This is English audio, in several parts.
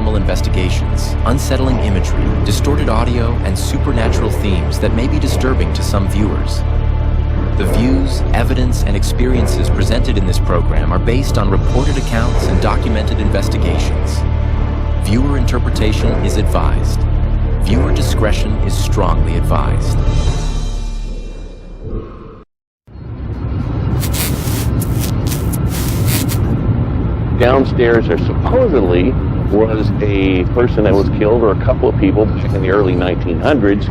paranormal investigations, unsettling imagery, distorted audio, and supernatural themes that may be disturbing to some viewers. The views, evidence, and experiences presented in this program are based on reported accounts and documented investigations. Viewer interpretation is advised. Viewer discretion is strongly advised. Downstairs there supposedly was a person that was killed, or a couple of people back in the early 1900s.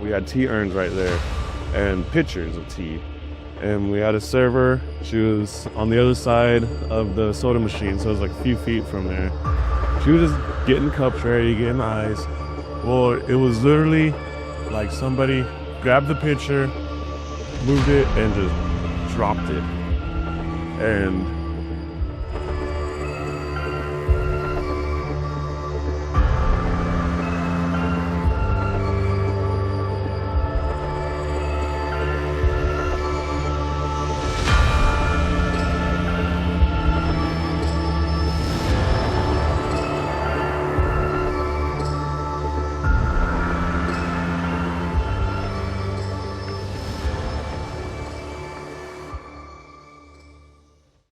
We had tea urns right there and pitchers of tea. And we had a server. She was on the other side of the soda machine, so it was like a few feet from there. She was just getting cups ready, getting ice. Well, it was literally like somebody grabbed the pitcher, moved it, and just dropped it. And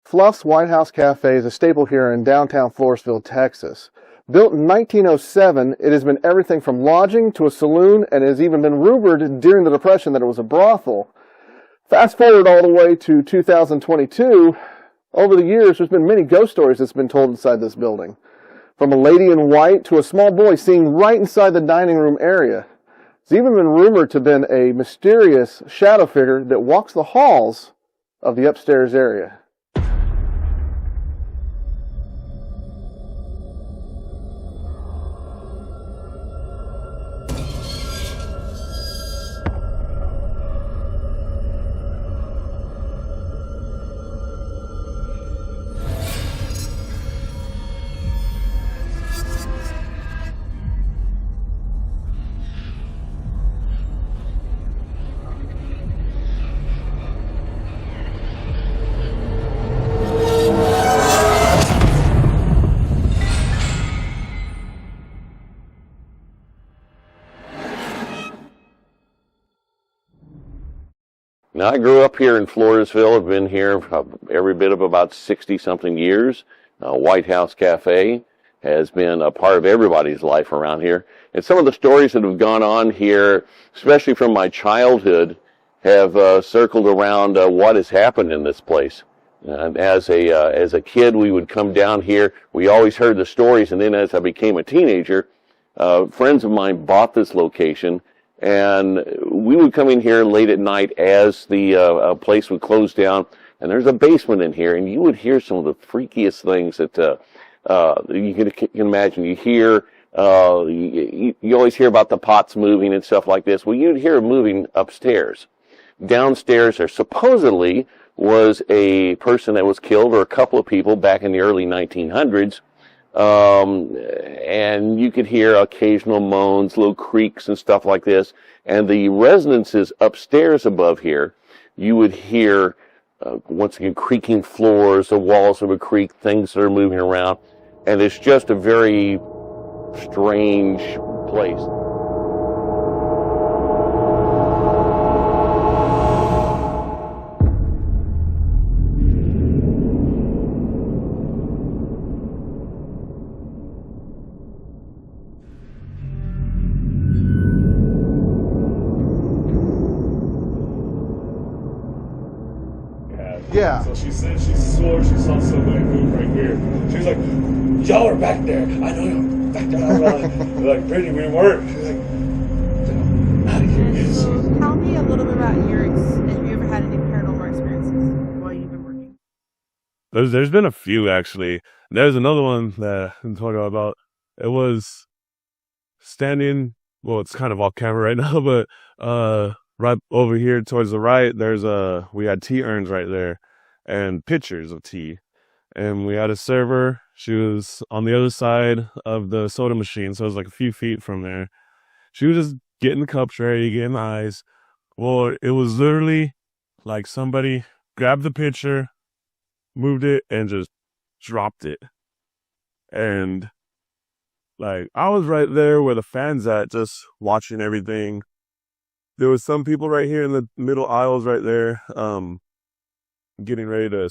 Fluff's White House Cafe is a staple here in downtown Floresville, Texas. Built in 1907, it has been everything from lodging to a saloon, and has even been rumored during the Depression that it was a brothel. Fast forward all the way to 2022, over the years there's been many ghost stories that's been told inside this building. From a lady in white to a small boy seen right inside the dining room area. It's even been rumored to have been a mysterious shadow figure that walks the halls of the upstairs area. Now, I grew up here in Floresville. I've been here every bit of about 60-something years. White House Cafe has been a part of everybody's life around here. And some of the stories that have gone on here, especially from my childhood, have circled around what has happened in this place. As a kid, we would come down here. We always heard the stories, and then as I became a teenager, friends of mine bought this location. And we would come in here late at night as the place would close down, and there's a basement in here, and you would hear some of the freakiest things that you can imagine. You hear, you always hear about the pots moving and stuff like this. Well, you'd hear moving upstairs. Downstairs there supposedly was a person that was killed, or a couple of people back in the early 1900s. And you could hear occasional moans, little creaks and stuff like this. And the residences upstairs above here, you would hear, once again, creaking floors, the walls would creak, things that are moving around. And it's just a very strange place. Yeah. So she said she swore she saw somebody move right here. She was like, y'all are back there. I know y'all back there. Like, Brittany, we weren't. She's like, out of here. So tell me a little bit about have you ever had any paranormal experiences while you've been working? there's been a few, actually. There's another one that I'm talking about. It was standing, well, it's kind of off camera right now, but right over here towards the right, we had tea urns right there and pitchers of tea. And we had a server. She was on the other side of the soda machine, so it was like a few feet from there. She was just getting cups ready, getting ice. Well, it was literally like somebody grabbed the picture, moved it, and just dropped it. And like I was right there where the fans at, just watching everything. There was some people right here in the middle aisles right there, getting ready to,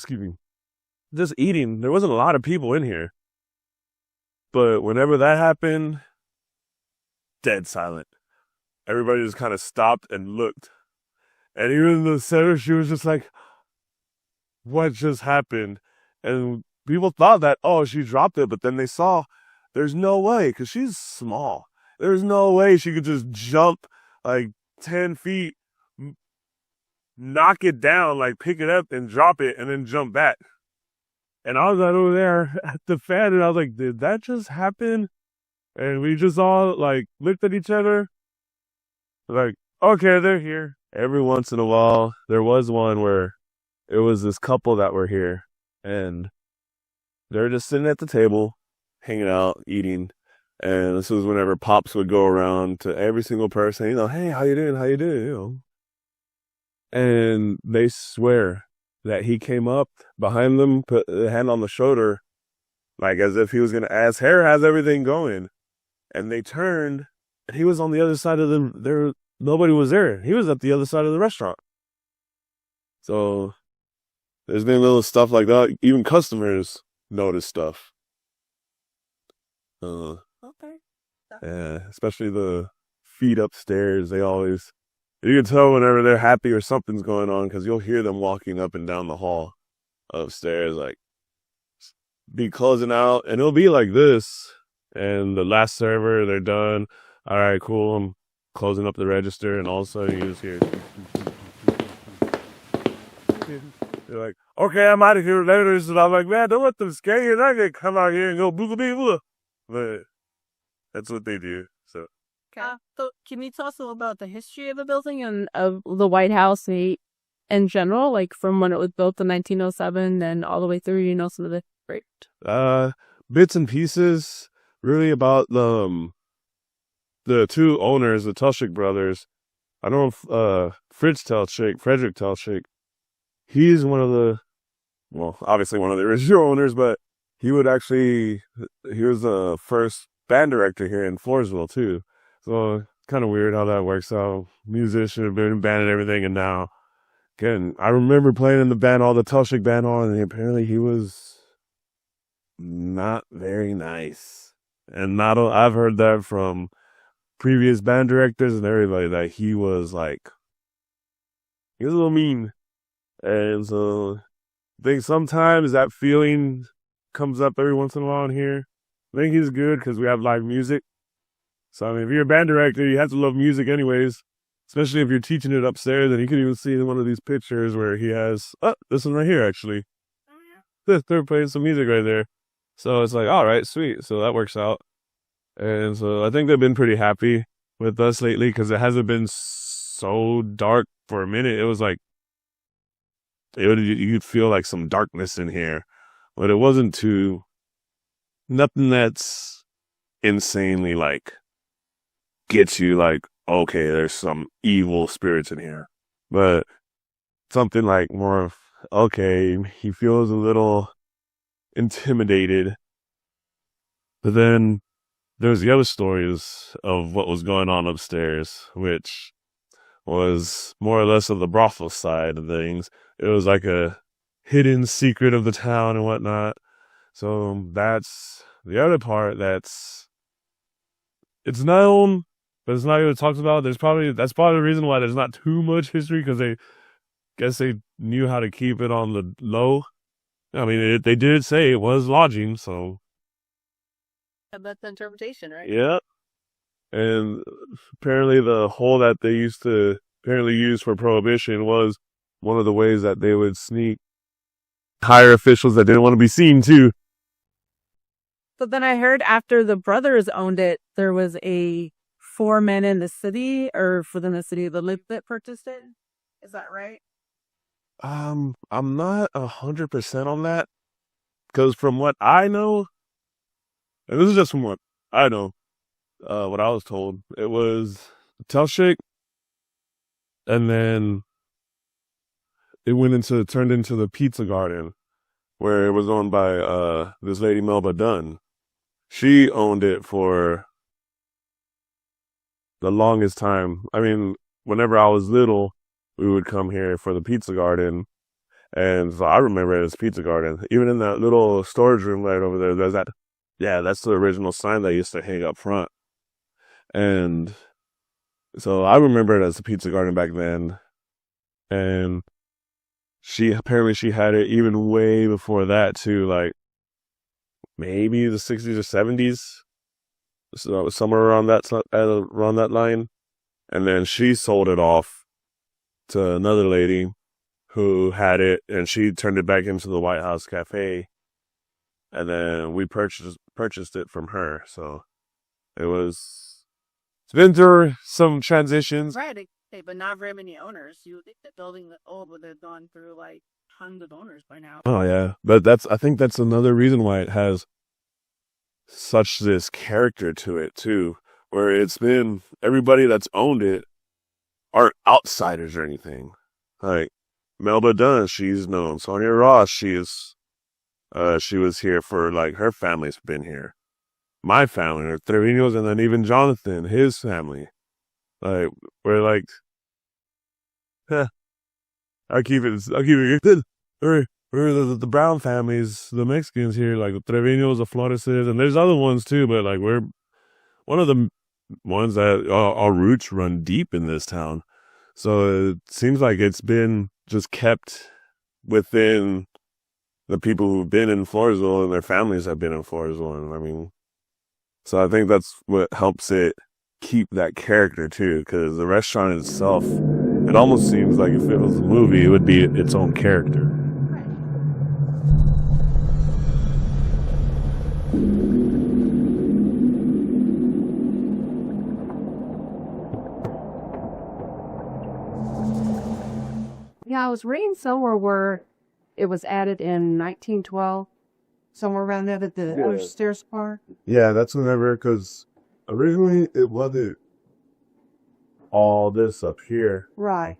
just eating. There wasn't a lot of people in here. But whenever that happened, dead silent. Everybody just kind of stopped and looked. And even the setter, she was just like, what just happened? And people thought that, oh, she dropped it, but then they saw there's no way, because she's small. There's no way she could just jump like 10 feet, knock it down, like pick it up and drop it and then jump back. And I was right over there at the fan and I was like, did that just happen? And we just all like looked at each other like, okay, they're here. Every once in a while, there was one where it was this couple that were here and they're just sitting at the table, hanging out, eating. And this was whenever Pops would go around to every single person, hey, how you doing? How you doing? And they swear that he came up behind them, put a hand on the shoulder, like as if he was going to ask, hey, how's everything going? And they turned, and he was on the other side of them. Nobody was there. He was at the other side of the restaurant. So there's been little stuff like that. Even customers notice stuff. Okay. Yeah, especially the feet upstairs. You can tell whenever they're happy or something's going on because you'll hear them walking up and down the hall upstairs, like be closing out, and it'll be like this. And the last server, they're done. All right, cool. I'm closing up the register, and all of a sudden you just hear. They're like, okay, I'm out of here later. And I'm like, man, don't let them scare you. They're going to come out here and go boo boo boo. But that's what they do. So. So can you tell us a little about the history of the building and of the White House in general, like from when it was built in 1907 and all the way through, some of the great bits and pieces, really about the two owners, the Telchik brothers. I don't know if Frederick Telchik, he's obviously one of the original owners, but he was the first band director here in Floresville too. So kind of weird how that works out. Musician, have been in band and everything, and now, again, I remember playing in the band, all the Telchik band hall, and apparently he was not very nice. And I've heard that from previous band directors and everybody that he was a little mean. And so I think sometimes that feeling comes up every once in a while in here. I think he's good because we have live music. So, I mean, if you're a band director, you have to love music anyways, especially if you're teaching it upstairs. And you can even see in one of these pictures where he has, this one right here, actually. They're playing some music right there. So it's like, all right, sweet. So that works out. And so I think they've been pretty happy with us lately because it hasn't been so dark for a minute. It was like, you'd feel like some darkness in here, but it wasn't nothing that's insanely like gets you like, okay, there's some evil spirits in here, but something like more of, okay, he feels a little intimidated. But then there's the other stories of what was going on upstairs, which was more or less of the brothel side of things. It was like a hidden secret of the town and whatnot. So that's the other part it's known, but it's not even talked about. That's probably the reason why there's not too much history, because they knew how to keep it on the low. I mean, they did say it was lodging, so. That's the interpretation, right? Yeah. And apparently the hole that they used to use for prohibition was one of the ways that they would sneak higher officials that didn't want to be seen too. But then I heard after the brothers owned it, there was 4 men in the city, or within the city that purchased it. Is that right? I'm not 100% on that, because from what I know, and this is just from what I know, what I was told, it was Telchik, and then turned into the Pizza Garden, where it was owned by this lady Melba Dunn. She owned it for the longest time. I mean, whenever I was little, we would come here for the Pizza Garden, and so I remember it as Pizza Garden. Even in that little storage room right over there, there's that. Yeah, that's the original sign that used to hang up front, and so I remember it as the Pizza Garden back then. And she had it even way before that too, like maybe the 60s or 70s, so somewhere around that line. And then she sold it off to another lady who had it, and she turned it back into the White House Cafe. And then we purchased it from her. So it's been through some transitions. Right. But not very many owners. You would think the building that old would have gone through like tons of owners by now. Oh yeah, but I think that's another reason why it has such this character to it too, where it's been everybody that's owned it aren't outsiders or anything. Like Melba Dunn, she's known. Sonia Ross, she was here for, like, her family's been here. My family, or Trevino's, and then even Jonathan, his family. Like, we're like, I'll keep it good. We're the Brown families, the Mexicans here, like the Trevino's, the Floresville, and there's other ones too, but like we're one of the ones that our roots run deep in this town. So it seems like it's been just kept within the people who've been in Floresville and their families have been in Floresville. And I mean, so I think that's what helps it keep that character too, because the restaurant itself, it almost seems like if it was a movie, it would be its own character. Yeah, I was reading somewhere where it was added in 1912, somewhere around there at the stairs part. Yeah, that's whenever, because originally it wasn't all this up here, Right.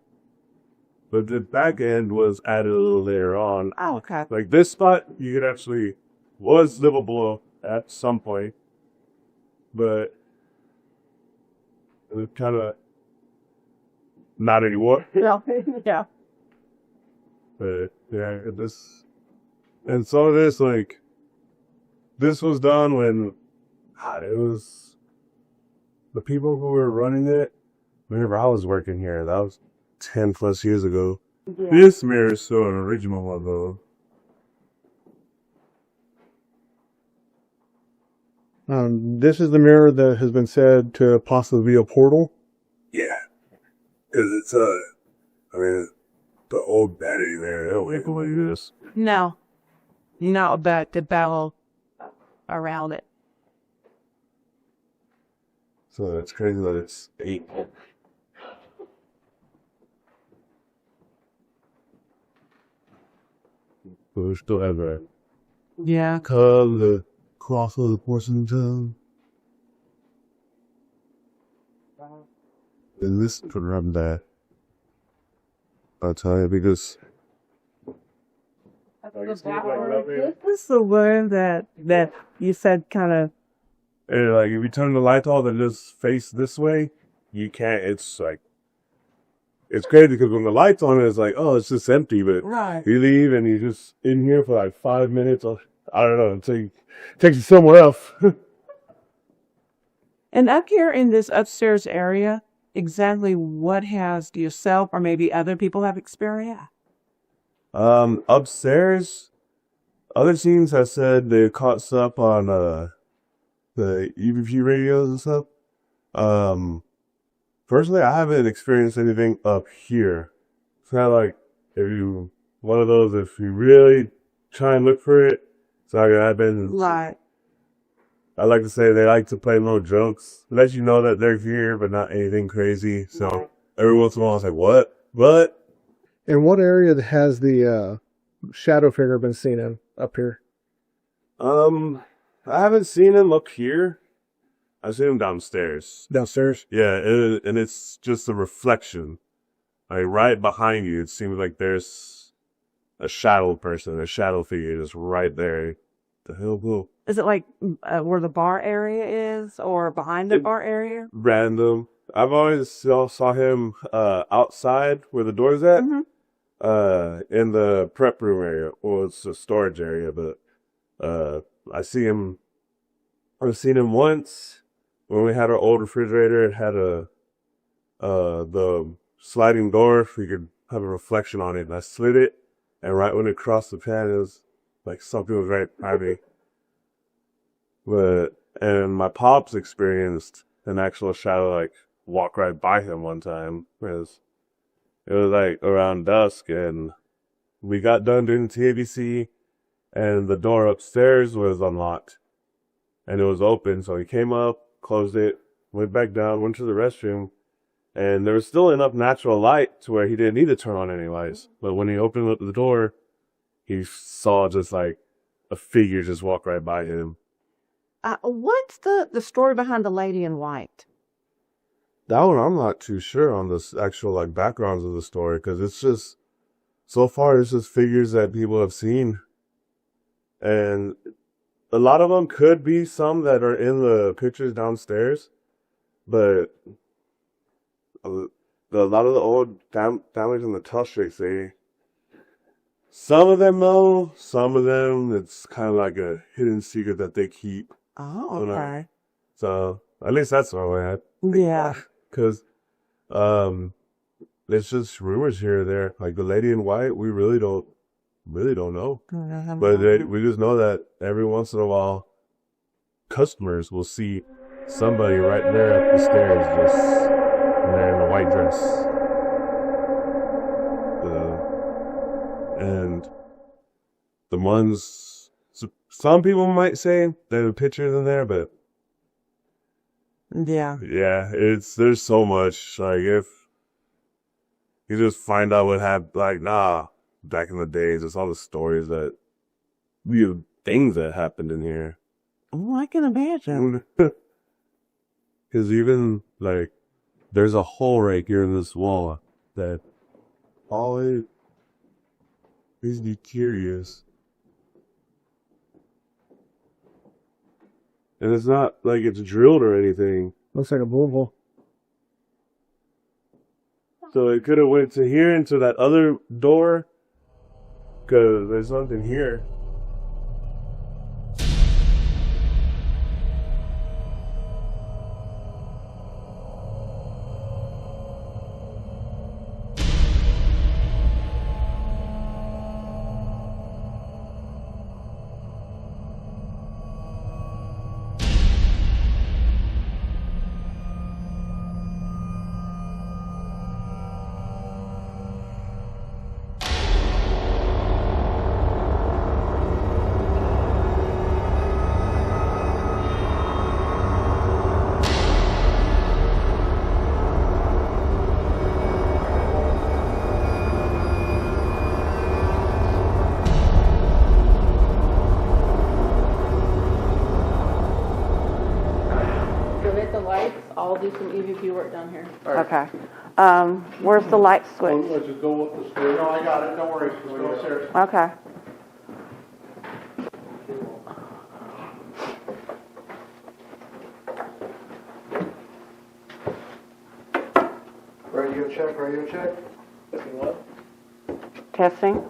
but the back end was added a little later on. Oh, okay. Like this spot, you could actually was livable at some point, but it was kind of not anymore. Yeah. Yeah. But yeah, this and some of this, like this was done when it was the people who were running it. Whenever I was working here, that was 10 plus years ago. Yeah. This mirror is still an original one though. This is the mirror that has been said to possibly be a portal. Yeah, because it's I mean, the old battery there. It'll make like this. No. Not about the barrel around it. So it's crazy that it's 8. But we still have a Yeah. the cross of the porcelain tongue. And this could run that. I'll tell you, because This is the one that you said kind of. like if you turn the lights off and just face this way, you can't. It's like it's crazy because when the lights on, it's like, oh, it's just empty. But Right. you leave and you're just in here for like 5 minutes. Or, I don't know, until you takes you somewhere else. And up here in this upstairs area, exactly what has yourself or maybe other people have experienced? Upstairs, other teams have said they caught stuff on the EVP radios and stuff. Personally, I haven't experienced anything up here. It's kind of like if you really try and look for it, it's not gonna happen. Right. I like to say they like to play little jokes, let you know that they're here, but not anything crazy. So every once in a while, it's like, what? In what area has the shadow figure been seen in up here? I haven't seen him up here. I've seen him downstairs. Downstairs? Yeah, and it's just a reflection. like right behind you, it seems like there's a shadow person, a shadow figure just right there. The hell, blue. Is it like where the bar area is, or behind the bar area? Random. I've always saw him outside where the door's at, in the prep room area. Well, it's a storage area, but I've seen him once when we had our old refrigerator. It had the sliding door, so you could have a reflection on it, and I slid it, and right when it crossed the pan, it was like something was right behind me. And my pops experienced an actual shadow like walk right by him one time. It was like around dusk, and we got done doing the TABC, and the door upstairs was unlocked, and it was open. So he came up, closed it, went back down, went to the restroom, and there was still enough natural light to where he didn't need to turn on any lights. But when he opened up the door, he saw just like a figure just walk right by him. What's the story behind the lady in white? That one, I'm not too sure on the actual like backgrounds of the story, because it's just, so far it's just figures that people have seen. And a lot of them could be some that are in the pictures downstairs, but a lot of the old families in the Tustrics, some of them know, some of them, it's kind of like a hidden secret that they keep. Oh, okay. So at least that's the way I Yeah. Because it's just rumors here or there. Like the lady in white, we really don't know. But we just know that every once in a while, customers will see somebody right there up the stairs, just and they're in a white dress. And the ones, some people might say there are pictures in there, but Yeah. there's so much. Like if you just find out what happened, like back in the days, it's all the stories that things that happened in here. Oh, I can imagine. Because even like there's a hole right here in this wall that always makes me curious. And it's not like it's drilled or anything. Looks like a bulbul. So it could have went to here into that other door, because there's something here. I'll do some EVP work down here. Okay. Where's the light switch? Just go up the stairs. No, I got it. Don't worry. Just go upstairs. Okay. Radio check. Testing.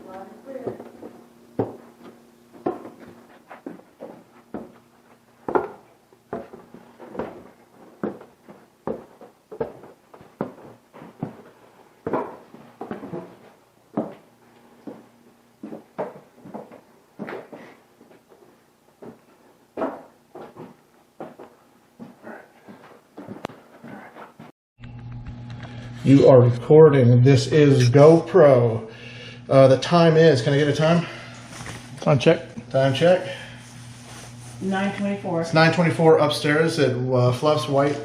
You are recording. This is GoPro. The time is, can I get a time? Time check. Time check. 9:24. It's 9:24 upstairs at Fluff's White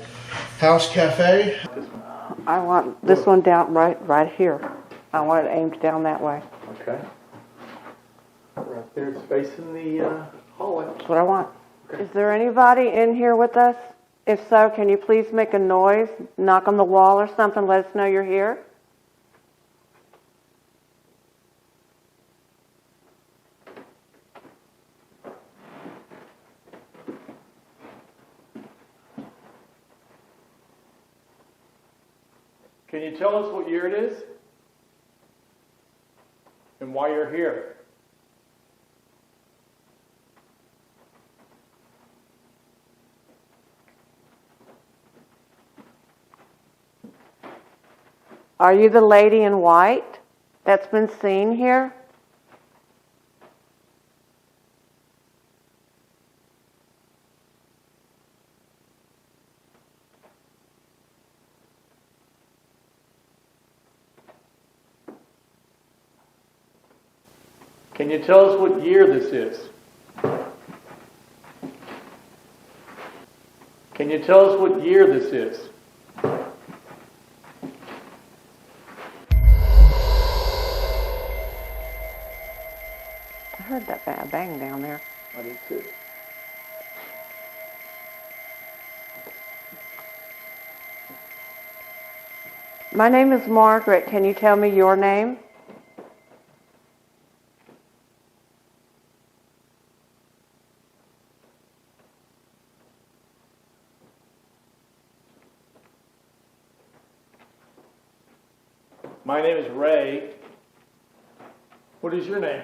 House Cafe. I want this one down right here. I want it aimed down that way. Okay. Right there, it's facing the hallway. That's what I want. Is there anybody in here with us? If so, can you please make a noise, knock on the wall or something, let us know you're here? Can you tell us what year it is? And why you're here? Are you the lady in white that's been seen here? Can you tell us what year this is? Can you tell us what year this is? I heard that bang down there. I did too. My name is Margaret. Can you tell me your name? My name is Ray. What is your name?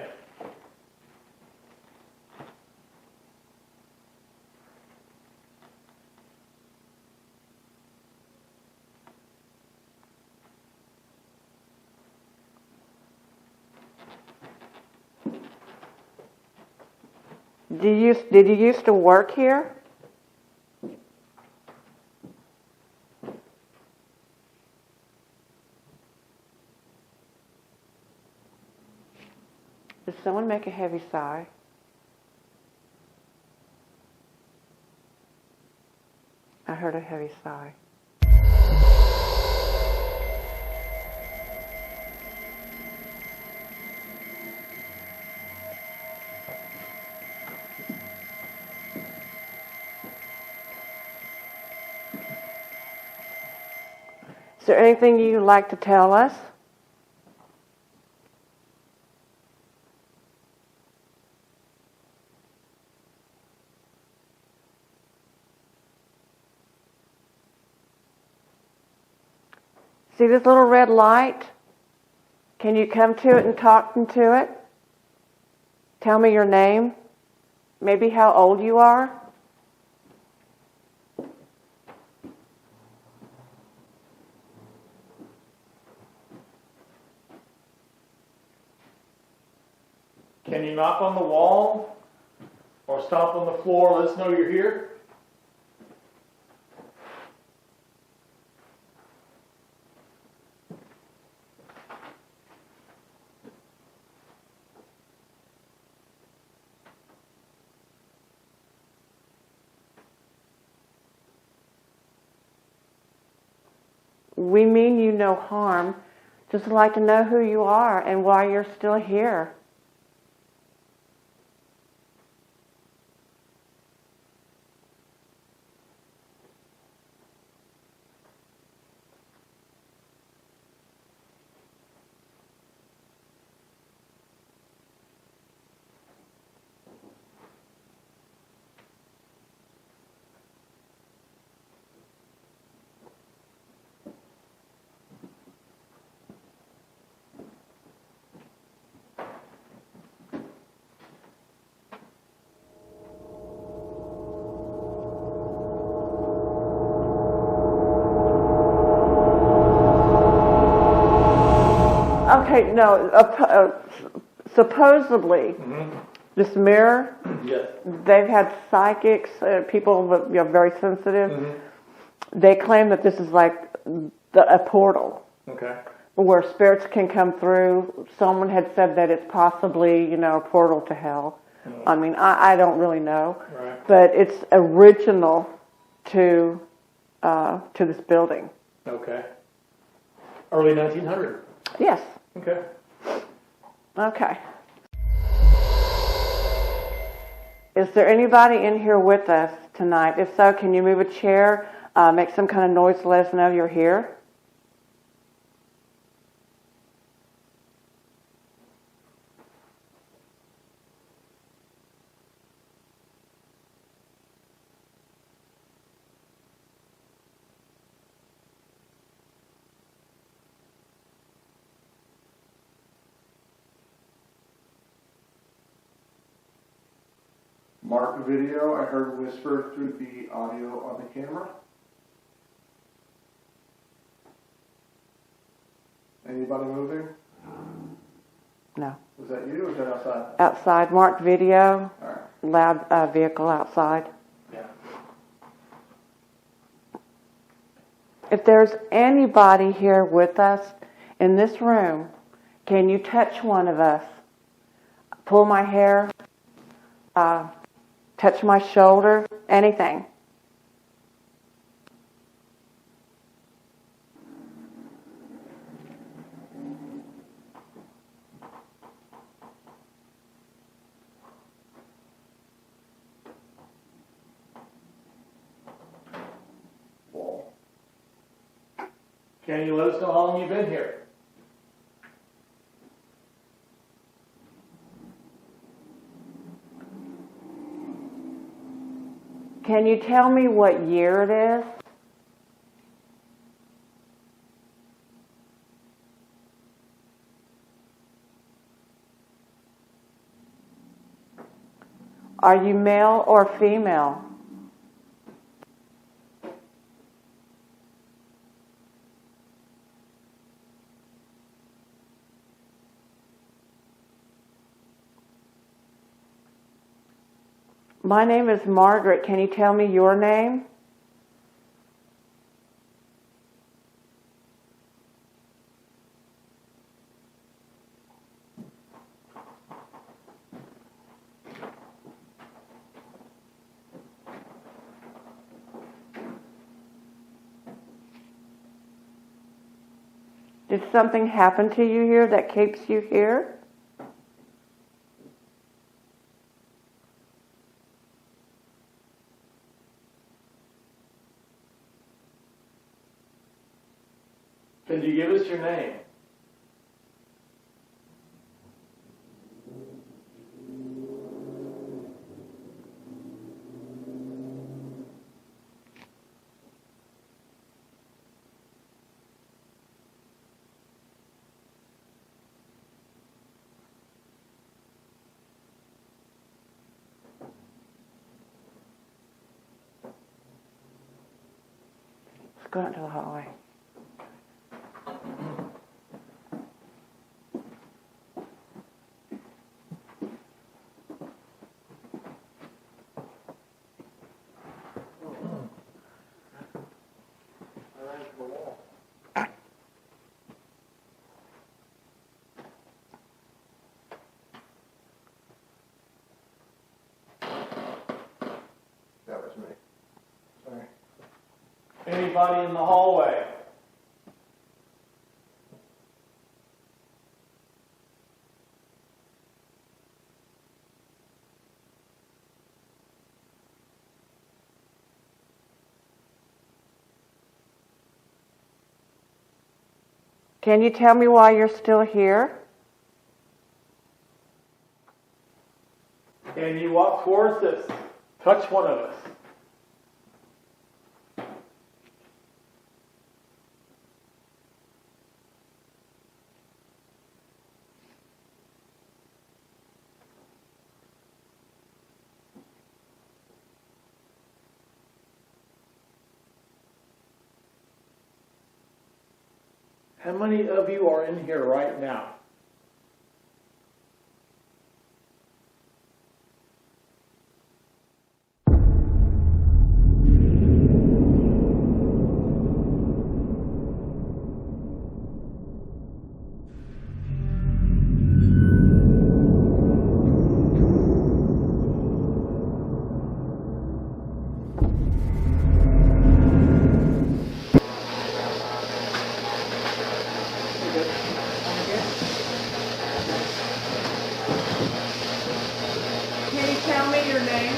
Did you used to work here? Did someone make a heavy sigh? I heard a heavy sigh. Is there anything you'd like to tell us? See this little red light? Can you come to it and talk into it? Tell me your name. Maybe how old you are. Can you knock on the wall or stomp on the floor? Let us know you're here. We mean you no harm. Just like to know who you are and why you're still here. Okay, no, supposedly, this mirror, Yes. they've had psychics, people very sensitive. They claim that this is like a portal Okay. where spirits can come through. Someone had said that it's possibly, a portal to hell. I mean, I don't really know, Right. but it's original to this building. Okay. Early 1900. Yes. Okay. Okay. Is there anybody in here with us tonight? If so, can you move a chair, make some kind of noise to let us know you're here? Mark video. I heard whisper through the audio on the camera. Anybody moving? No. Was that you or was that outside? Outside, marked video, All right. loud vehicle outside. Yeah. If there's anybody here with us in this room, can you touch one of us? Pull my hair, touch my shoulder, anything. Can you let us know how long you've been here? Can you tell me what year it is? Are you male or female? My name is Margaret. Can you tell me your name? Did something happen to you here that keeps you here? Can you give us your name? Let's go out into the hallway. That was me. Sorry. Anybody in the hallway? Can you tell me why you're still here? Can you walk towards us? Touch one of us. How many of you are in here right now? Can you tell me your name?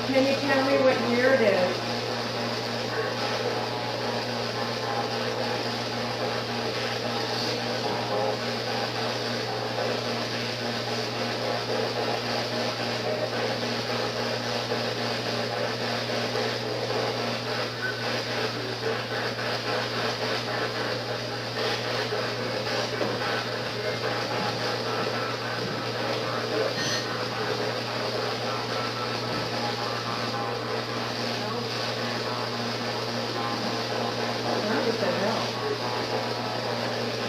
Can you tell me what year it is?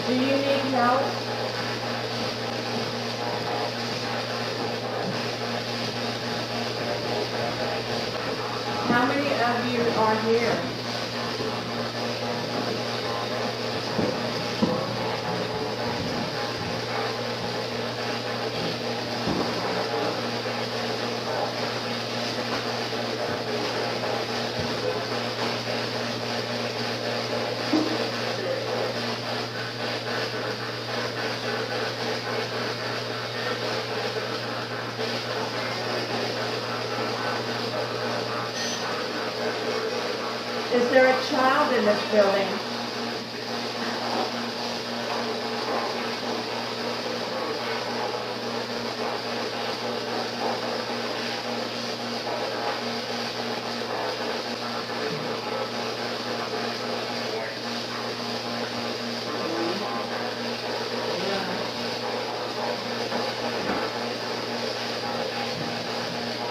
Do you need help? How many of you are here? Is there a child in this building?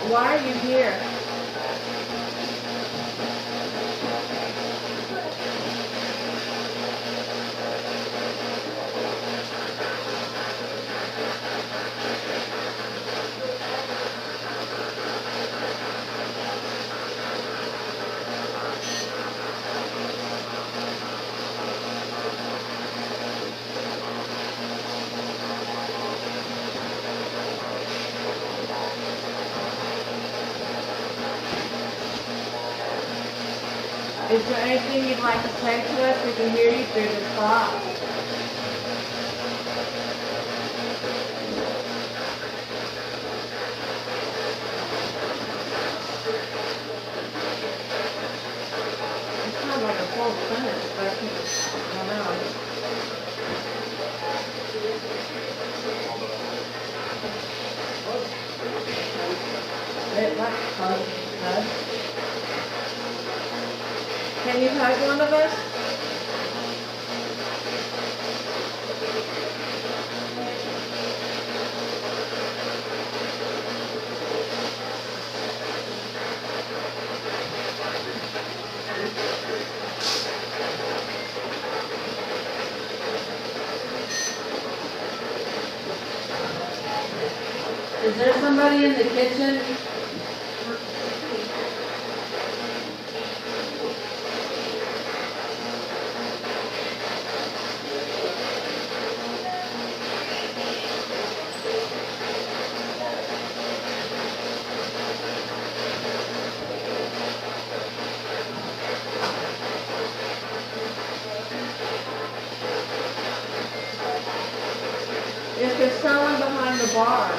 Why are you here? Is there anything you'd like to say to us? We can hear you through the box. It's kind of like a full sentence, but I don't know. Hug. Can you hug one of us? Is there somebody in the kitchen? Is there someone behind the bar?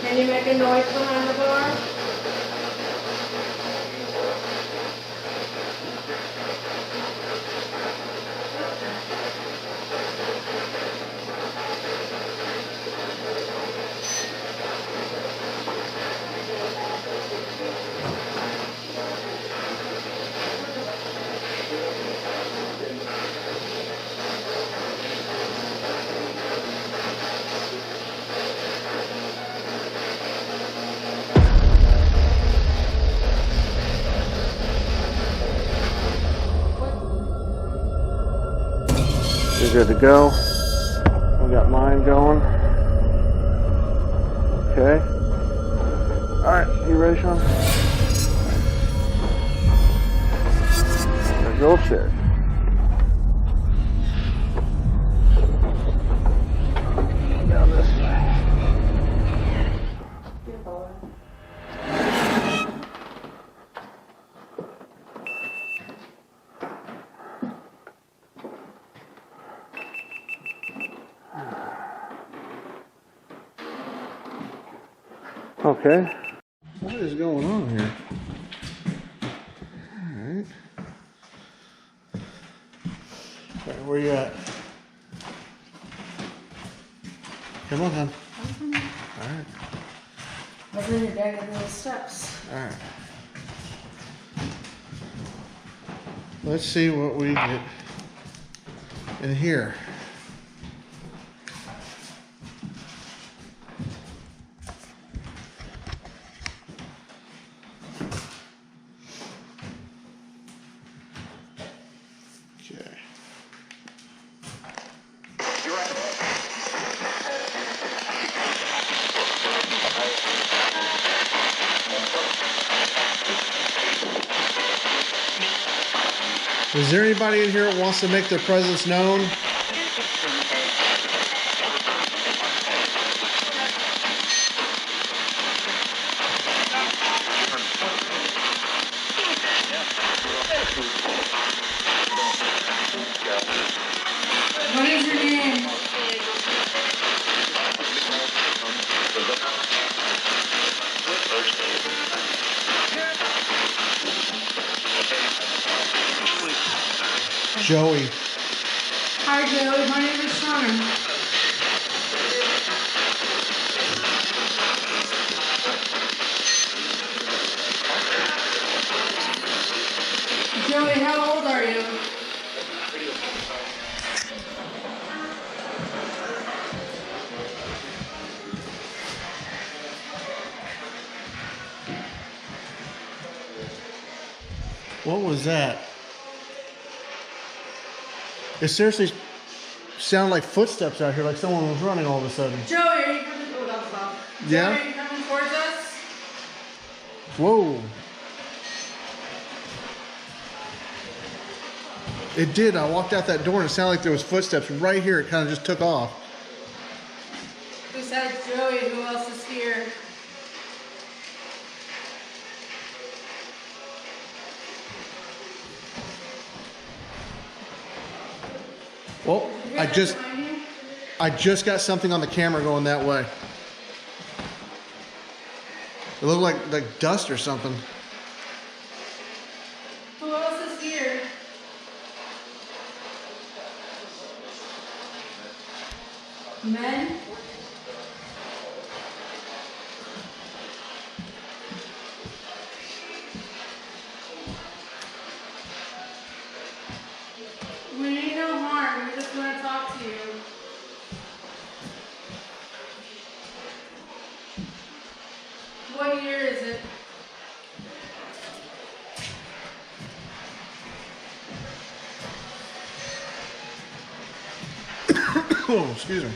Can you make a noise behind the bar? You're good to go. We got mine going. Okay. Alright, you ready, Sean? There's the upstairs. Down this way. Okay. What is going on here? Alright. Okay, where you at? Come on, hon. Alright. I was in your bag of little steps. Alright. Let's see what we get in here. Okay. Is there anybody in here that wants to make their presence known? What is your name? Joey. Hi, Joey. My name is Shauna. Joey, how old are you? What was that? It seriously sounded like footsteps out here, like someone was running all of a sudden. Joey, are you coming? Oh, that's loud. Yeah? Joey, are you coming towards us? Whoa. It did. I walked out that door and it sounded like there was footsteps right here. It kind of just took off. Besides Joey, who else is here? Well, I just got something on the camera going that way. It looked like dust or something. Who else is here? Men? We need no harm. We just want to talk to you. What year is it? Oh, excuse me.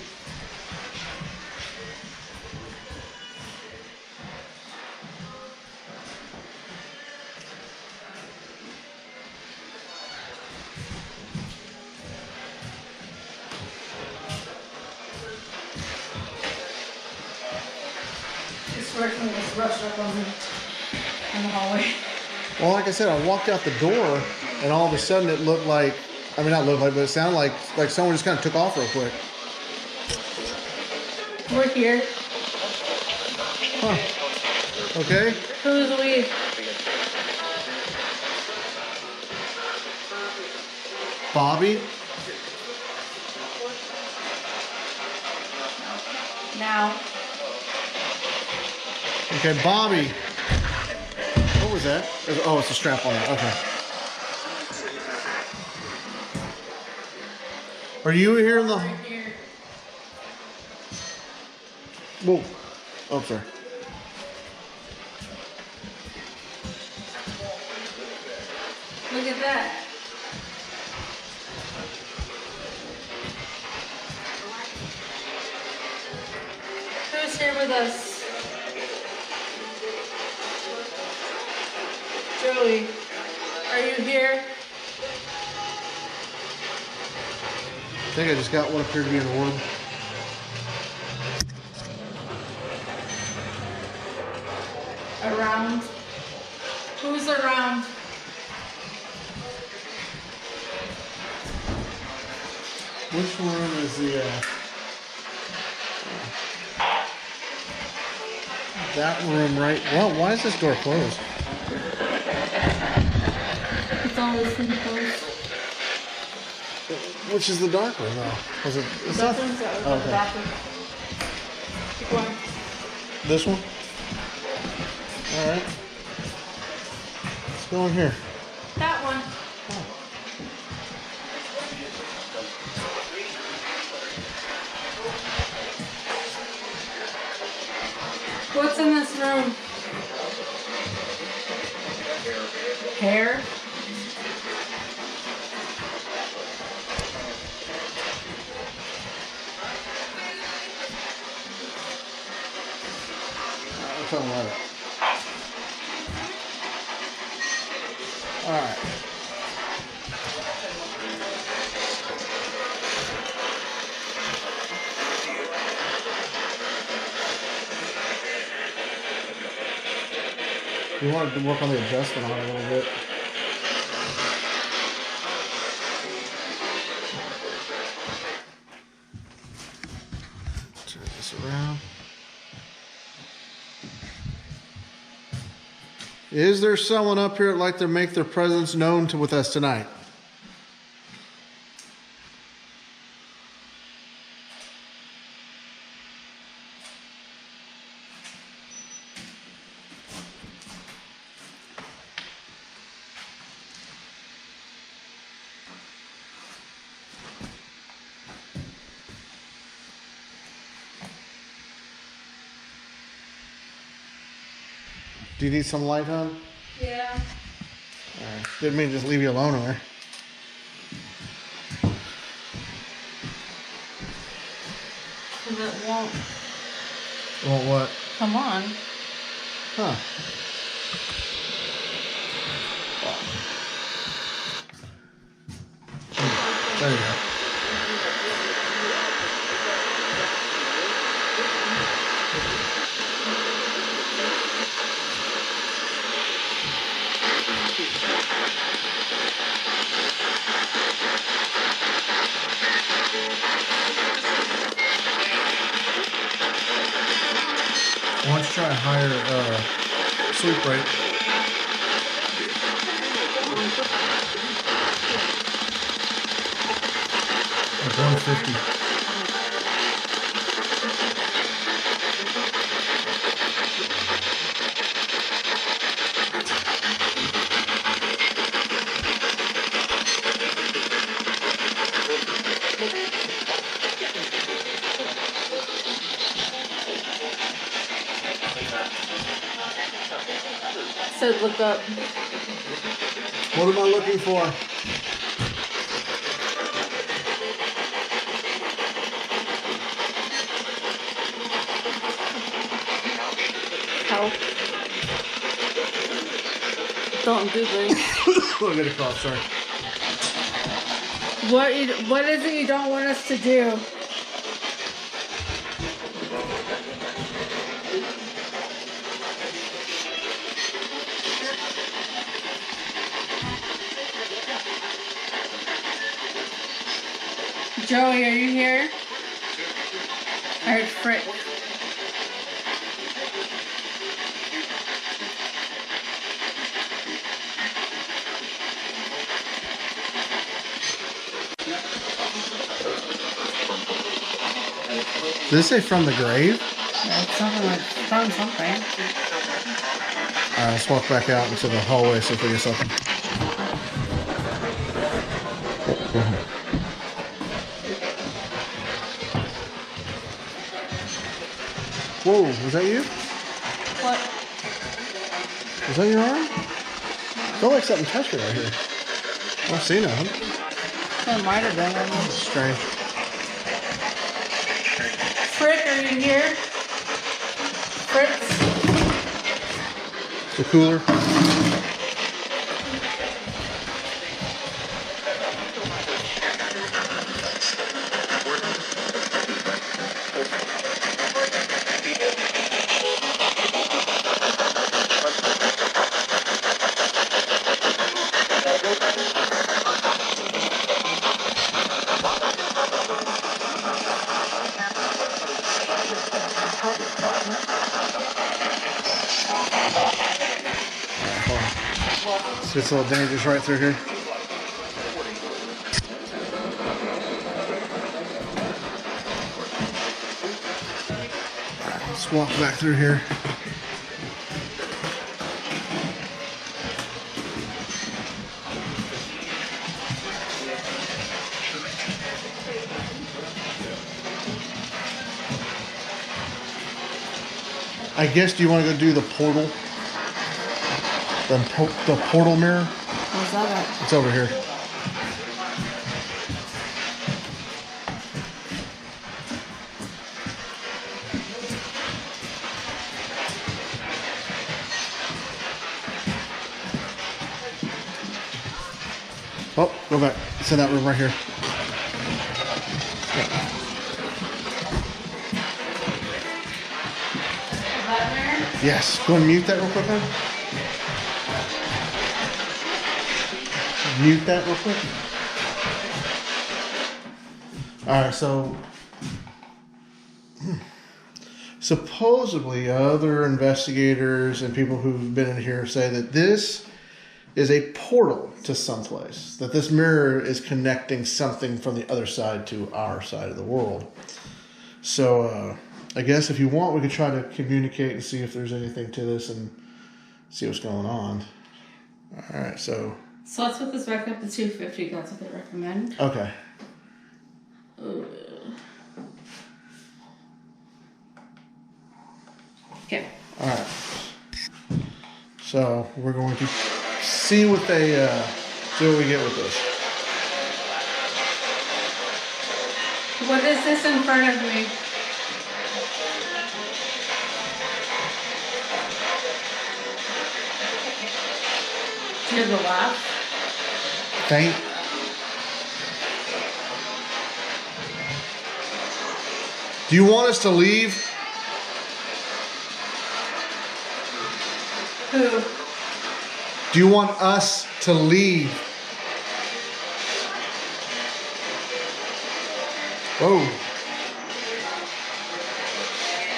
This person was rushed up on me in the hallway. Well, like I said, I walked out the door and all of a sudden it looked like, I mean, not looked like, but it sounded like someone just kind of took off real quick. We're here. Huh. Okay. Who's we? Bobby. Now. Okay, Bobby. What was that? Oh, it's a strap on it. Okay. Are you here in the... Right here. Whoa. Oh, sorry. Look at that. Who's here with us? Joey, are you here? I think I just got what appeared to be an orb. Around? Who's around? Which one is the, that room right, well, why is this door closed? It's always been closed. Which is the dark room though? Was it, it's That not, one's out okay. the bathroom. Keep going. This one? Alright. Let's go in here. That one. What's in this room? Hair? Alright. You wanted to work on the adjustment on it a little bit. Turn this around. Is there someone up here that'd like to make their presence known with us tonight? Do you need some light, hon? Yeah. Alright. Didn't mean to just leave you alone there. Because it won't. Well, what? Come on. Huh. There you go. Why don't you try a higher sweep rate? Like 150. Said look up. What am I looking for? Help. Don't do this. Look at a cough, sorry. What is it you don't want us to do? Joey, are you here? I heard Frick. Did it say from the grave? Yeah, it's something like from something. Alright, let's walk back out into the hallway, see if we get something. Whoa, was that you? What? Was that your arm? I felt like something touched it right here. I don't see nothing. It might have been. That's strange. Frick, are you here? Fritz? The cooler. It's a little dangerous right through here. Alright, let's walk back through here. I guess, do you want to go do the portal? The portal mirror? What's that at? It's over here. Oh, go back. It's in that room right here. Yes. Go and mute that real quick, man. Mute that real quick. Alright, so supposedly other investigators and people who've been in here say that this is a portal to someplace. That this mirror is connecting something from the other side to our side of the world. So, I guess if you want, we could try to communicate and see if there's anything to this and see what's going on. Alright, so let's put this back up to 250. That's what they recommend. okay. Okay. Alright. So we're going to see what they see what we get with this. What is this in front of me? To the left. Faint. Do you want us to leave? Who? Do you want us to leave? Whoa.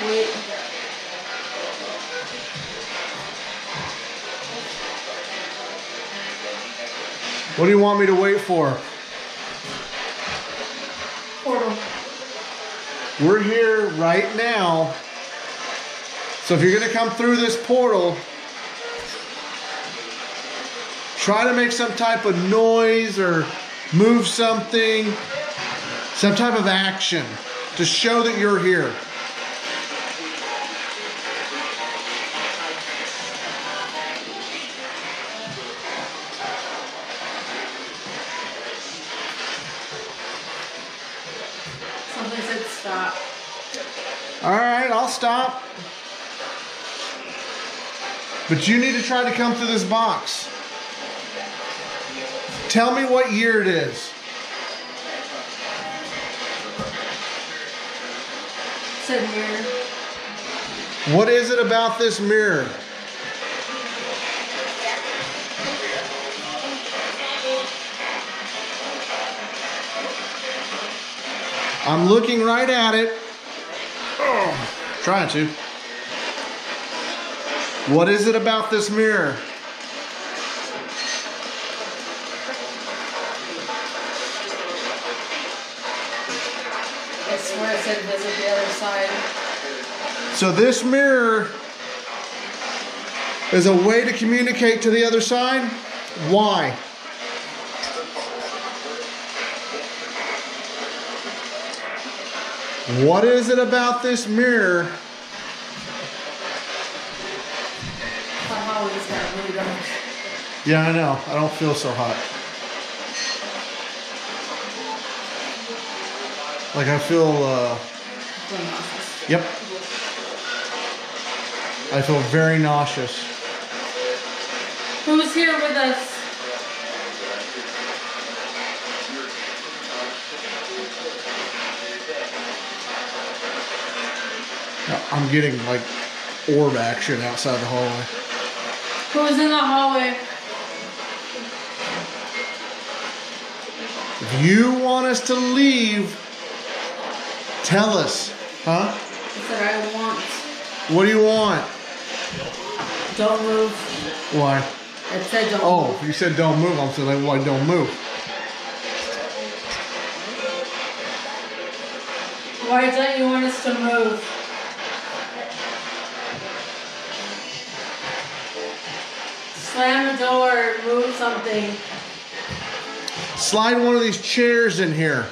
Wait. What do you want me to wait for? Portal. We're here right now. So if you're going to come through this portal, try to make some type of noise or move something, some type of action to show that you're here. Something said stop. All right, I'll stop. But you need to try to come through this box. Tell me what year it is. Said mirror. What is it about this mirror? I'm looking right at it. Oh, trying to. What is it about this mirror? I swear it said visit the other side. So this mirror is a way to communicate to the other side? Why? What is it about this mirror? How is that really done? Yeah, I know. I don't feel so hot. Like I feel, yep. I feel very nauseous. Who's here with us? I'm getting like orb action outside the hallway. Who's in the hallway? If you want us to leave, tell us, huh? I said I want. What do you want? Don't move. Why? It said don't Oh, move. you said don't move. I'm saying, like, why don't move? Why don't you want us to move? Slam the door, move something. Slide one of these chairs in here.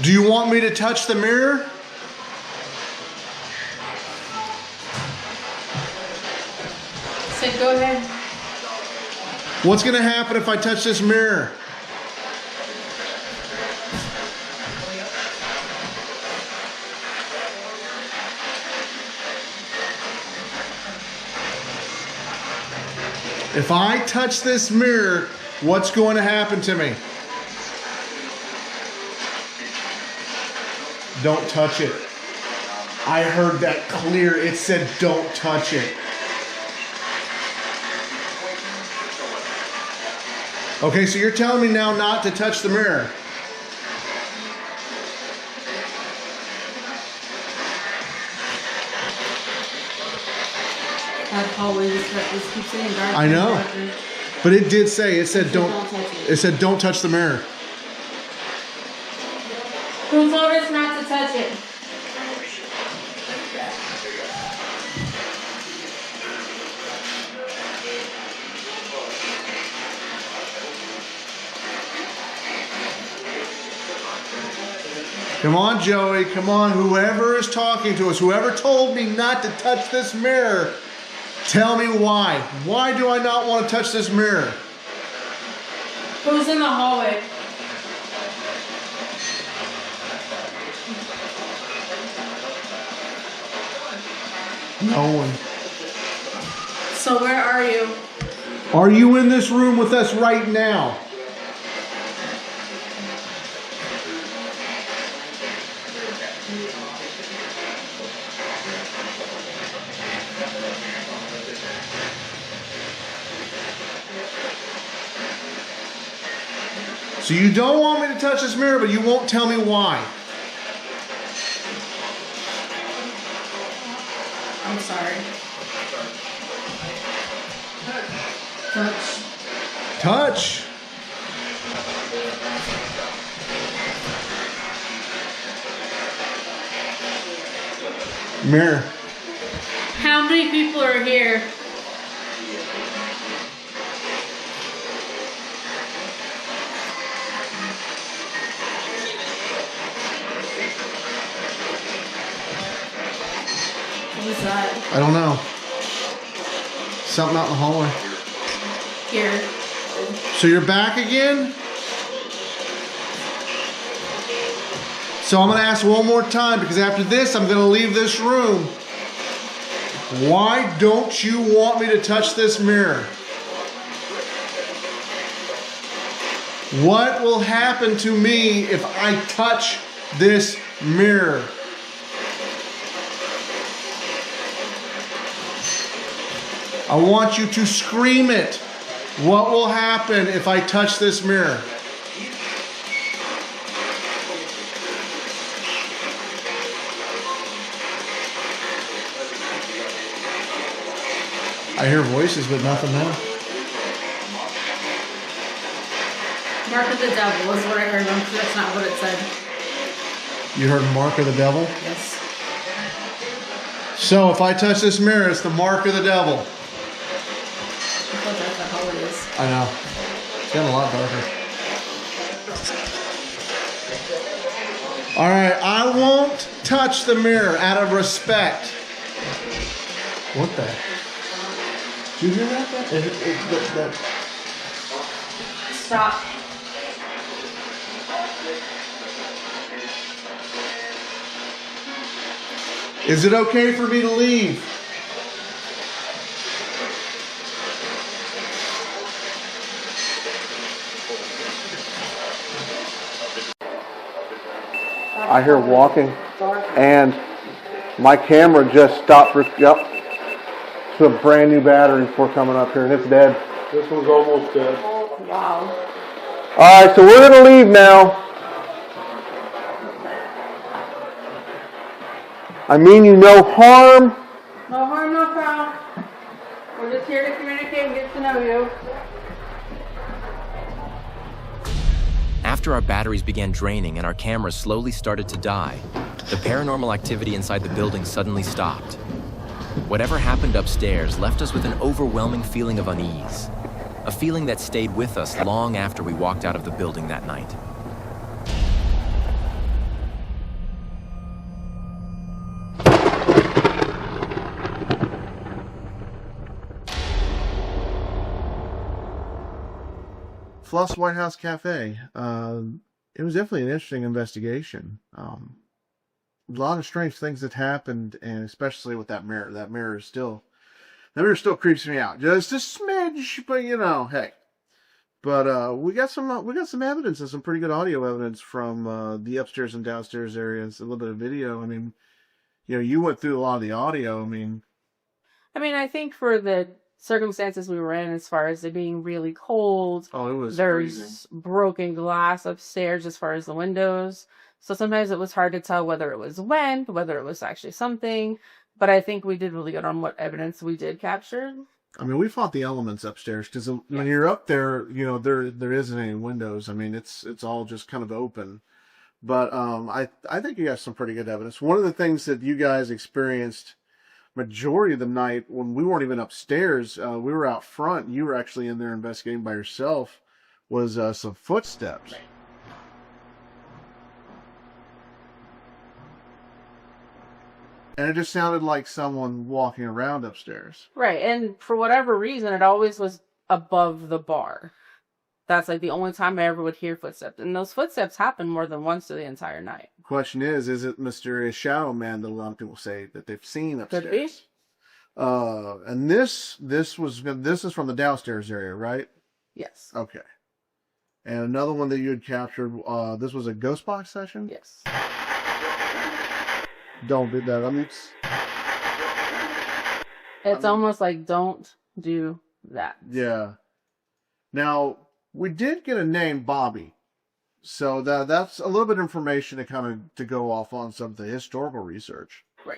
Do you want me to touch the mirror? Said go ahead. What's going to happen if I touch this mirror? If I touch this mirror, what's going to happen to me? Don't touch it. I heard that clear. It said don't touch it. Okay, so you're telling me now not to touch the mirror. That hallway just keeps getting darker. I know. and darker. But it did say, it said don't, Don't touch it. it said don't touch the mirror. Who told us not to touch it? Come on, Joey, come on. Whoever is talking to us, whoever told me not to touch this mirror, tell me why. Why do I not want to touch this mirror? Who's in the hallway? No one. So where are you? Are you in this room with us right now? So you don't want me to touch this mirror, but you won't tell me why. I'm sorry. Touch. Touch. Mirror. How many people are here? What was that? I don't know. Something out in the hallway. Here. So you're back again? So I'm going to ask one more time, because after this I'm going to leave this room. Why don't you want me to touch this mirror? What will happen to me if I touch this mirror? I want you to scream it. What will happen if I touch this mirror? I hear voices, but nothing now. Mark of the devil is what I heard. That's not what it said. You heard mark of the devil? Yes. So if I touch this mirror, it's the mark of the devil. I thought that's how it is. I know. It's getting a lot darker. All right, I won't touch the mirror out of respect. What the? Did you hear that? Stop. Is it okay for me to leave? I hear walking, and my camera just stopped. Yep. To a brand new battery before coming up here, and it's dead. This one's almost dead. Wow. All right, so we're gonna leave now. I mean you no harm. No harm, no foul. We're just here to communicate and get to know you. After our batteries began draining and our cameras slowly started to die, the paranormal activity inside the building suddenly stopped. Whatever happened upstairs left us with an overwhelming feeling of unease, a feeling that stayed with us long after we walked out of the building that night. Fluff's White House Cafe. It was definitely an interesting investigation. A lot of strange things that happened, and especially with that mirror. That mirror still creeps me out. Just a smidge, but you know, hey. But we got some evidence and some pretty good audio evidence from the upstairs and downstairs areas. A little bit of video. I mean, you know, you went through a lot of the audio. I mean, I think for the circumstances we were in, as far as it being really cold, it was there's freezing. broken glass upstairs as far as the windows. So sometimes it was hard to tell whether it was wind, whether it was actually something. But I think we did really good on what evidence we did capture. I mean, we fought the elements upstairs because when you're up there, you know, there isn't any windows. I mean, it's all just kind of open. But I think you got some pretty good evidence. One of the things that you guys experienced majority of the night when we weren't even upstairs, we were out front. You were actually in there investigating by yourself. Was some footsteps. Right. And it just sounded like someone walking around upstairs. Right, and for whatever reason, it always was above the bar. That's like the only time I ever would hear footsteps. And those footsteps happen more than once through the entire night. Question is it mysterious shadow man that a lot of people say that they've seen upstairs? Could be. And this is from the downstairs area, right? Yes. Okay. And another one that you had captured, this was a ghost box session? Yes. Don't do that. I mean, It's almost like, don't do that. Yeah. Now, we did get a name, Bobby. So that's a little bit of information to kind of to go off on some of the historical research. Right.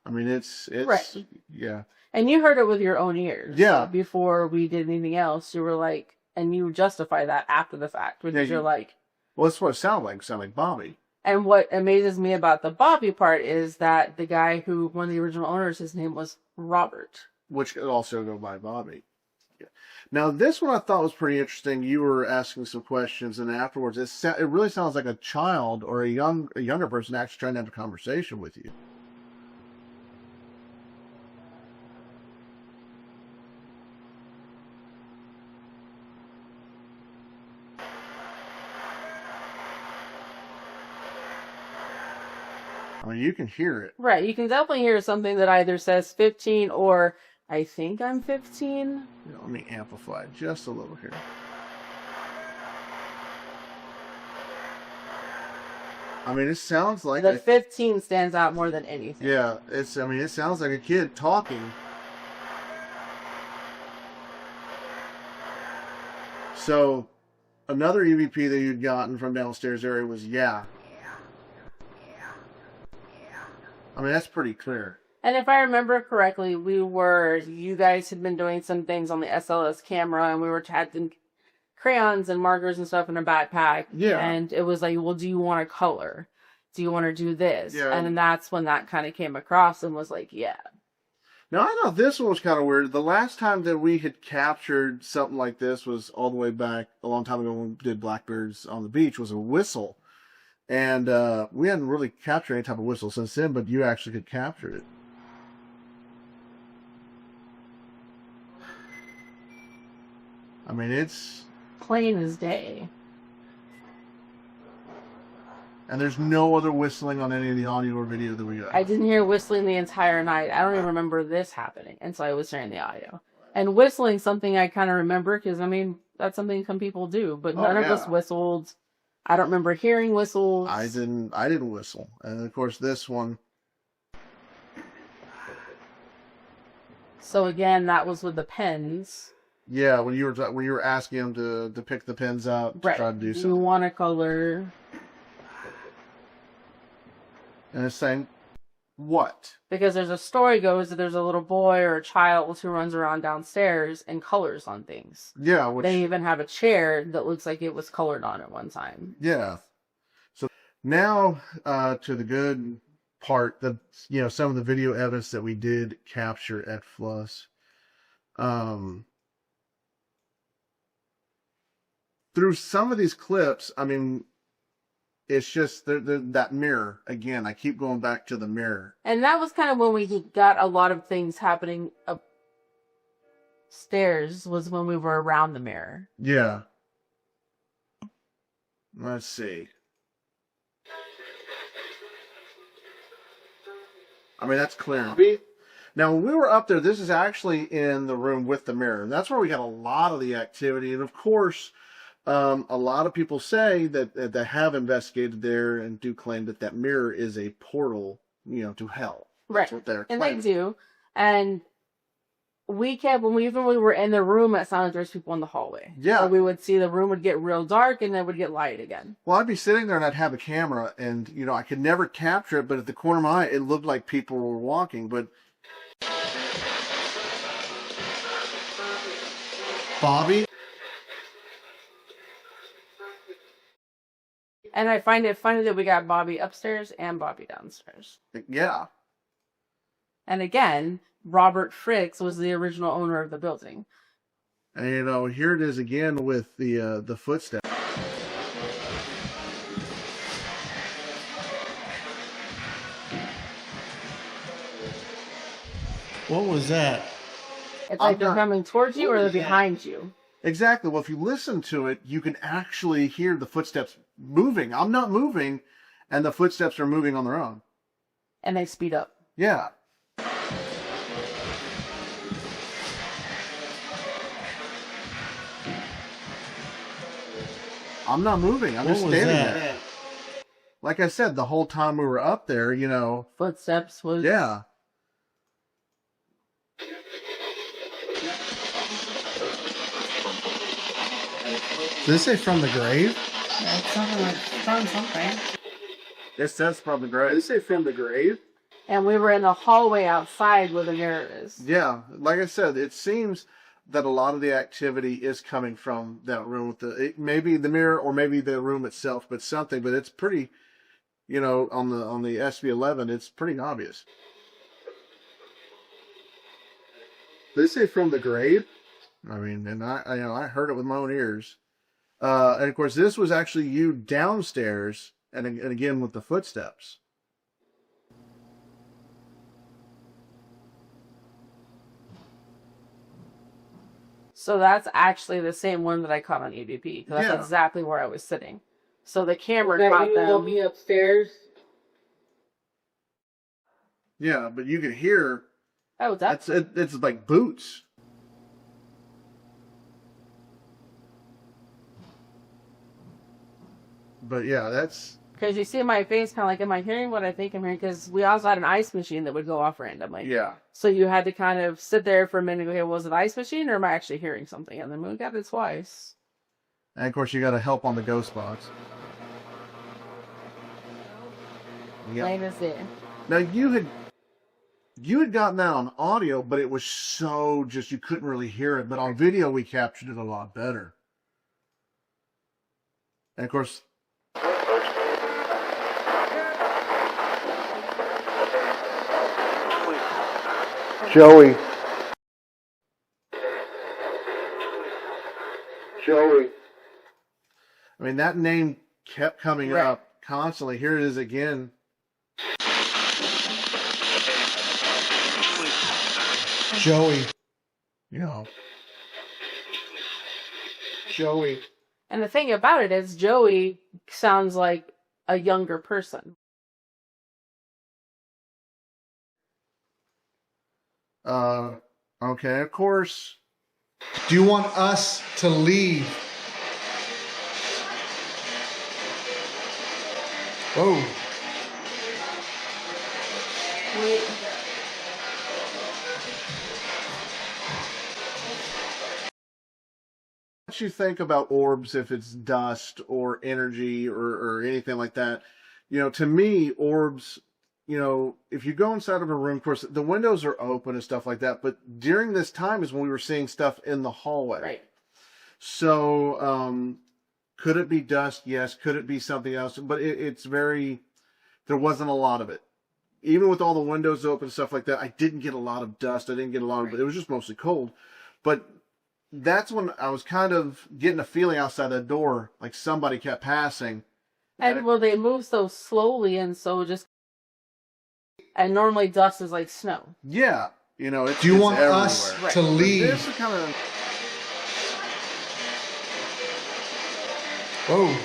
I mean, it's Right. Yeah. And you heard it with your own ears. Yeah. Before we did anything else, you were like, and you justify that after the fact, because you're like, well, that's what it sounded like. It sounded like Bobby. and what amazes me about the Bobby part is that the guy who, one of the original owners, his name was Robert. Which could also go by Bobby. Yeah. Now, this one I thought was pretty interesting. You were asking some questions, and afterwards, it really sounds like a child or a younger person actually trying to have a conversation with you. I mean, you can hear it. Right. You can definitely hear something that either says 15 or I think I'm 15. Let me amplify it just a little here. I mean, it sounds like the 15 stands out more than anything. Yeah, it sounds like a kid talking. So, another EVP that you'd gotten from downstairs area was yeah. I mean, that's pretty clear. And if I remember correctly, you guys had been doing some things on the SLS camera, and we were had crayons and markers and stuff in a backpack. Yeah. And it was like, well, do you want to color? Do you want to do this? Yeah. And then that's when that kind of came across and was like, yeah. Now, I thought this one was kind of weird. The last time that we had captured something like this was all the way back a long time ago when we did Blackbirds on the Beach, was a whistle. And we hadn't really captured any type of whistle since then, but you actually could capture it. I mean, it's Plain as day. And there's no other whistling on any of the audio or video that we got. I didn't hear whistling the entire night. I don't even remember this happening until I was hearing the audio. And whistling, something I kind of remember, because, I mean, that's something some people do, but none of us whistled. I don't remember hearing whistles. I didn't whistle. And of course this one. So again, that was with the pens. Yeah, when you were asking him to pick the pens out to try to do something. You want a color. And it's saying, what? Because there's a story goes that there's a little boy or a child who runs around downstairs and colors on things. Yeah. They even have a chair that looks like it was colored on at one time. Yeah. So now to the good part, some of the video evidence that we did capture at Fluff. through some of these clips, I mean, it's just that mirror. Again, I keep going back to the mirror. And that was kind of when we got a lot of things happening upstairs, was when we were around the mirror. Yeah. Let's see. I mean, that's clear. Now, when we were up there, this is actually in the room with the mirror. And that's where we got a lot of the activity. And, of course, a lot of people say that they have investigated there and do claim that that mirror is a portal, to hell. That's what they're claiming. And they do. And we kept, when we were in the room, it sounded like there was people in the hallway. Yeah. So we would see the room would get real dark and then would get light again. Well, I'd be sitting there and I'd have a camera and, I could never capture it, but at the corner of my eye, it looked like people were walking. But Bobby? And I find it funny that we got Bobby upstairs and Bobby downstairs. Yeah. And again, Robert Fricks was the original owner of the building. And here it is again with the footsteps. What was that? It's like they're coming towards you or they're behind you. Exactly. Well, if you listen to it, you can actually hear the footsteps moving. I'm not moving, and the footsteps are moving on their own. And they speed up. Yeah. I'm not moving. I'm just standing there. Like I said, the whole time we were up there, Footsteps was... Yeah. Did it say from the grave? Yeah, it's something like from something. It says from the grave. Did it say from the grave? And we were in the hallway outside where the mirror is. Yeah. Like I said, it seems that a lot of the activity is coming from that room with maybe the mirror or maybe the room itself, but something. But it's pretty, on the SB11, it's pretty obvious. Did they say from the grave? I mean, and I heard it with my own ears. And of course, this was actually you downstairs, and again with the footsteps. So that's actually the same one that I caught on EVP. Because that's exactly where I was sitting. So the camera caught them. They'll be upstairs. Yeah, but you could hear. Oh, it's like boots. But yeah, that's... Because you see my face kind of like, am I hearing what I think I'm hearing? Because we also had an ice machine that would go off randomly. Yeah. So you had to kind of sit there for a minute and go, okay, was it ice machine or am I actually hearing something? And then we got it twice. And of course you got to help on the ghost box. Plain as it. Now you had gotten that on audio, but it was so just, you couldn't really hear it. But on video we captured it a lot better. And of course... Joey. I mean, that name kept coming up constantly. Here it is again. Joey. Joey. And the thing about it is Joey sounds like a younger person. Okay, of course. Do you want us to leave? Oh. Wait. What you think about orbs, if it's dust or energy or anything like that? To me, orbs, if you go inside of a room, of course, the windows are open and stuff like that, but during this time is when we were seeing stuff in the hallway. Right. So, could it be dust? Yes. Could it be something else? But there wasn't a lot of it. Even with all the windows open and stuff like that, I didn't get a lot of dust. I didn't get a lot of it. It was just mostly cold. But that's when I was kind of getting a feeling outside the door, like somebody kept passing. And well, they move so slowly, and so just. And normally dust is like snow. Yeah. You know, it's Do you it's want everywhere. us to leave? This is kind of... Whoa.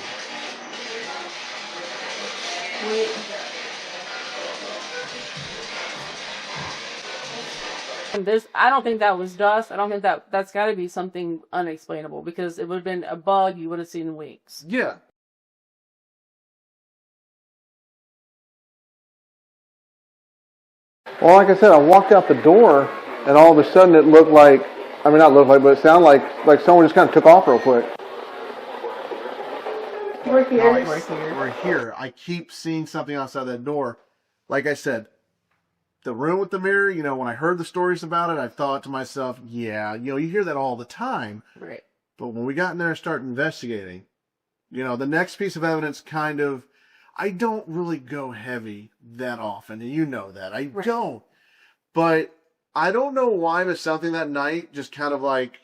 And this, I don't think that was dust. I don't think that's got to be something unexplainable, because it would have been a bug. You would have seen wings. Yeah. Well, like I said, I walked out the door, and all of a sudden it looked like, I mean, not looked like, but it sounded like someone just kind of took off real quick. We're here. We're here. I keep seeing something outside that door. Like I said, the room with the mirror, you know, when I heard the stories about it, I thought to myself, yeah, you know, you hear that all the time. Right. But when we got in there and started investigating, you know, the next piece of evidence kind of, I don't really go heavy that often, and you know that. I don't. But I don't know why, but something that night just kind of like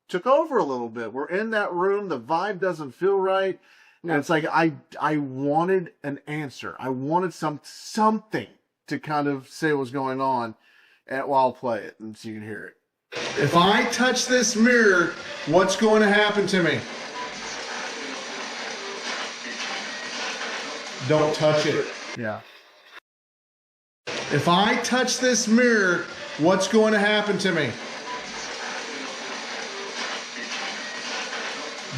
took over a little bit. We're in that room. The vibe doesn't feel right. No. And it's like I wanted an answer. I wanted something to kind of say what's going on, and while I'll play it and so you can hear it. If I touch this mirror, what's going to happen to me? Don't touch it. Yeah. If I touch this mirror, what's going to happen to me?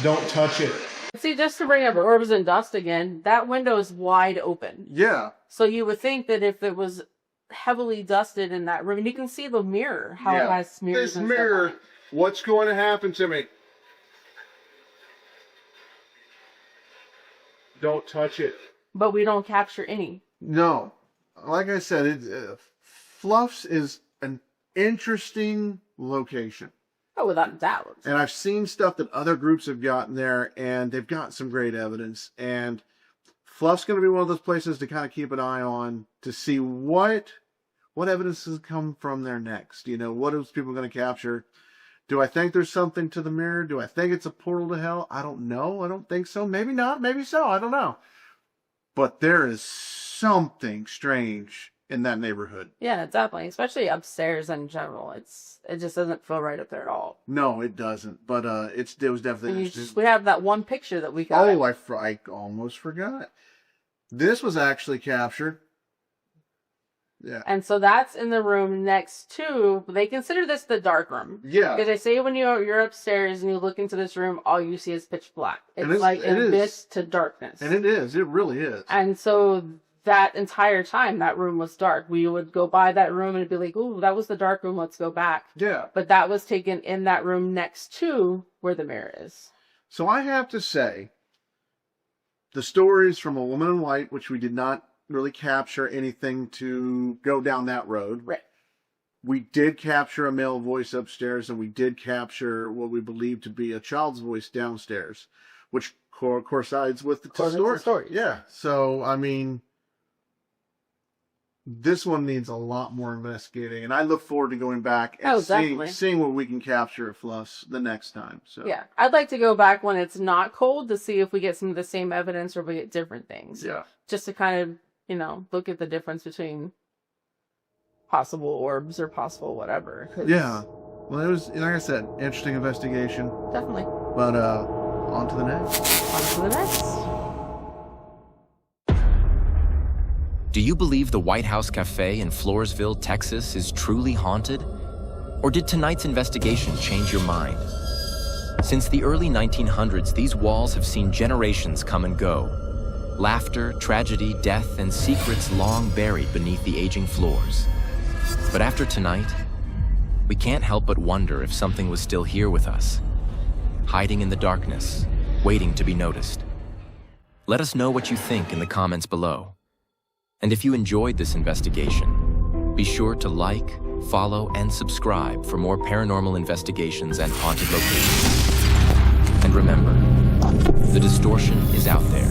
Don't touch it. See, just to bring up orbs and dust again, that window is wide open. Yeah. So you would think that if it was heavily dusted in that room, and you can see the mirror, how it has smears. This mirror, what's going to happen to me? Don't touch it. But we don't capture any. No. Like I said, Fluff's is an interesting location. Oh, without doubt. And I've seen stuff that other groups have gotten there, and they've got some great evidence. And Fluff's going to be one of those places to kind of keep an eye on to see what evidence has come from there next. You know, what is people going to capture? Do I think there's something to the mirror? Do I think it's a portal to hell? I don't know. I don't think so. Maybe not. Maybe so. I don't know. But there is something strange in that neighborhood. Yeah, definitely. Especially upstairs in general. It just doesn't feel right up there at all. No, it doesn't. But it was definitely... we have that one picture that we got. Oh, I almost forgot. This was actually captured. Yeah. And so that's in the room next to... They consider this the dark room. Yeah. Because they say when you're upstairs and you look into this room, all you see is pitch black. It's like an abyss to darkness. And it is. It really is. And so that entire time, that room was dark. We would go by that room and be like, ooh, that was the dark room. Let's go back. Yeah. But that was taken in that room next to where the mirror is. So I have to say, the stories from A Woman in White, which we did not really capture anything to go down that road. Right. We did capture a male voice upstairs, and we did capture what we believe to be a child's voice downstairs, which coincides with the story. Yeah. So, I mean, this one needs a lot more investigating, and I look forward to going back and seeing what we can capture at Fluff's the next time. So yeah, I'd like to go back when it's not cold to see if we get some of the same evidence or we get different things. Yeah. Just to kind of, you know, look at the difference between possible orbs or possible whatever. Yeah. Well, it was, like I said, interesting investigation. Definitely. But on to the next. On to the next. Do you believe the White House Cafe in Floresville, Texas is truly haunted? Or did tonight's investigation change your mind? Since the early 1900s, these walls have seen generations come and go. Laughter, tragedy, death, and secrets long buried beneath the aging floors. But after tonight, we can't help but wonder if something was still here with us, hiding in the darkness, waiting to be noticed. Let us know what you think in the comments below. And if you enjoyed this investigation, be sure to like, follow, and subscribe for more paranormal investigations and haunted locations. And remember, the distortion is out there.